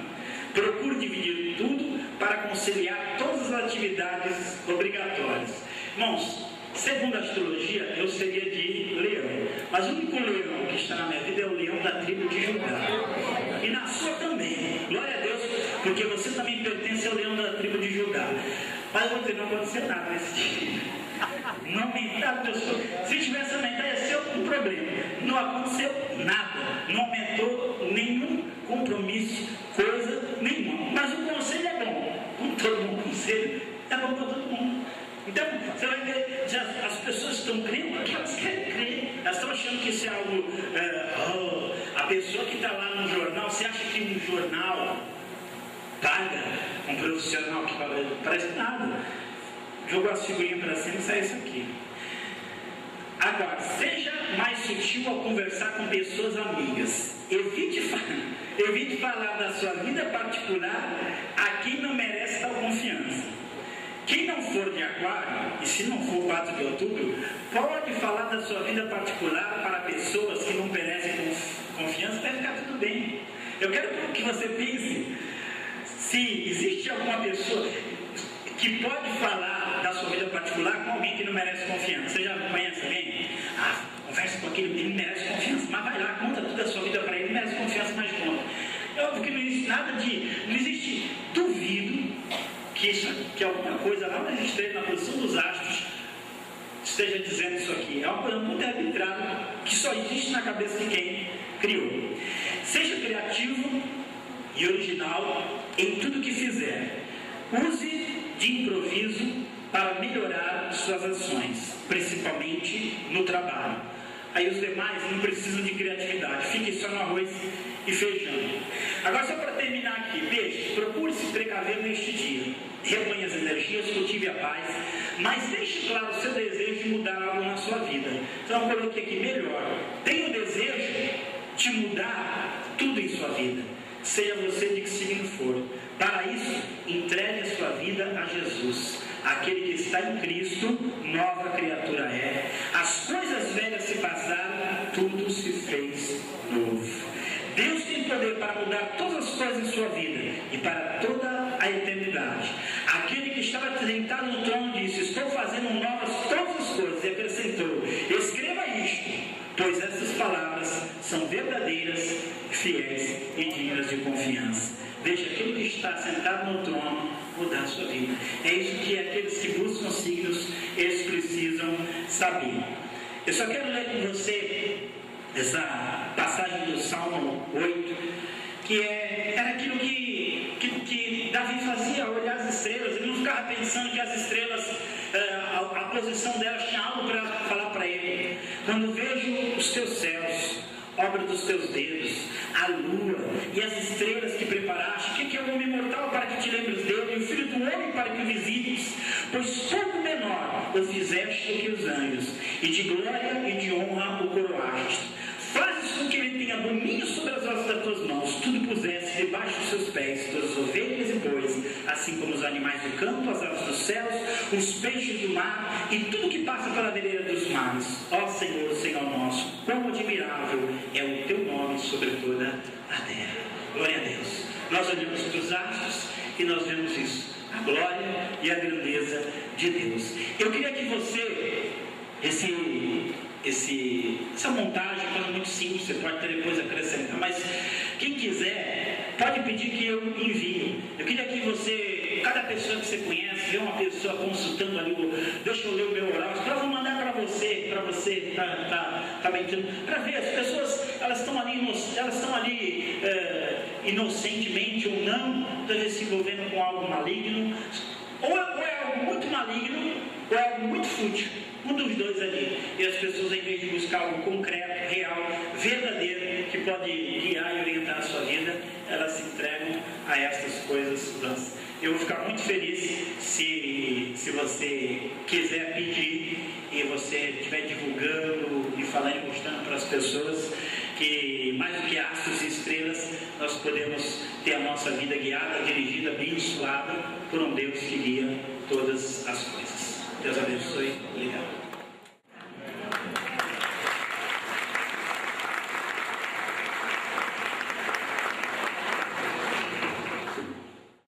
Procure dividir tudo para conciliar todas as atividades obrigatórias. Irmãos, segundo a astrologia, eu seria de leão. Mas o único leão que está na minha vida é o leão da tribo de Judá. E na sua também. Glória a Deus, porque você também pertence ao leão da tribo de Judá. Mas eu vou dizer, não aconteceu nada nesse dia. Não aumentaram pessoas. Se tivesse aumentado, ia ser um problema. Não aconteceu nada. Não aumentou nenhum compromisso, coisa nenhuma. Mas o conselho é bom. Como todo mundo conselho, é bom para todo mundo. Então, você vai ver, as pessoas estão crendo porque elas querem crer. Elas estão achando que isso é algo... a pessoa que está lá no jornal, você acha que um jornal paga um profissional que parece nada? Jogou as figurinhas para cima e sai isso aqui. Agora, seja mais sutil ao conversar com pessoas amigas. Evite falar da sua vida particular a quem não merece tal confiança. Quem não for de Aquário, e se não for 4 de outubro, pode falar da sua vida particular para pessoas que não merecem confiança, vai ficar tudo bem. Eu quero que você pense se existe alguma pessoa que pode falar da sua vida particular com alguém que não merece confiança. Você já conhece alguém? Conversa com aquele, ele merece confiança, mas vai lá, conta tudo da sua vida para ele, merece confiança, mas conta. porque não existe não existe, duvido que alguma coisa lá nas estrelas, na posição dos astros, esteja dizendo isso aqui. É uma coisa muito arbitrária que só existe na cabeça de quem criou. Seja criativo e original em tudo que fizer. Use de improviso para melhorar suas ações, principalmente no trabalho. Aí os demais não precisam de criatividade, fiquem só no arroz e feijão. Agora, só para terminar aqui, veja, procure se precaver neste dia. Reponha as energias, cultive a paz, mas deixe claro o seu desejo de mudar algo na sua vida. Então eu coloquei aqui melhor. Tenha o desejo de mudar tudo em sua vida, seja você de que signo for. Para isso, entregue a sua vida a Jesus. Aquele que está em Cristo, nova criatura é. As coisas velhas se passaram, tudo se fez novo. Deus tem poder para mudar todas as coisas em sua vida e para toda a eternidade. Aquele que estava sentado no trono disse: estou fazendo novas todas as coisas, e acrescentou: escreva isto, pois essas palavras são verdadeiras, fiéis e dignas de confiança. Deixa aquele que está sentado no trono mudar a sua vida. É isso que aqueles que buscam signos, eles precisam saber. Eu só quero ler com você essa passagem do Salmo 8, que era aquilo que Davi fazia, olhar as estrelas. Ele não ficava pensando que as estrelas, a posição delas tinha algo para falar para ele. Quando vejo os teus céus, obra dos teus dedos, a lua e as estrelas que preparaste, que é o homem mortal para que te lembres dele, e o filho do homem para que o visites? Pois pouco menor o fizeste do que os anjos, e de glória e de honra o coroaste. Fazes com que ele tenha domínio sobre as obras das tuas mãos, tudo puseste debaixo dos seus pés, todas as ovelhas e bois, assim como os animais do campo, as aves dos céus, os peixes do mar e tudo que passa pela veleira dos mares. Ó Senhor, Senhor nosso, quão admirável é o teu nome sobre toda a terra. Glória a Deus. Nós olhamos para os astros e nós vemos isso, a glória e a grandeza de Deus. Eu queria que você, essa montagem é muito simples, você pode depois acrescentar, mas quem quiser pode pedir que eu envie. Eu queria que você, cada pessoa que você conhece, vê uma pessoa consultando ali, deixa eu ler o meu oráculo, eu vou mandar para você para ver. As pessoas, elas estão ali inocentemente ou não, talvez se envolvendo com algo maligno, ou é algo muito maligno, ou é algo muito fútil. Um dos dois ali. E as pessoas, em vez de buscar algo concreto, real, verdadeiro, que pode guiar e orientar a sua vida, elas se entregam a essas coisas vãs. Eu vou ficar muito feliz se você quiser pedir e você estiver divulgando e falando e mostrando para as pessoas que, mais do que astros e estrelas, nós podemos ter a nossa vida guiada, dirigida, abençoada por um Deus que guia todas as coisas. Deus abençoe. Obrigado.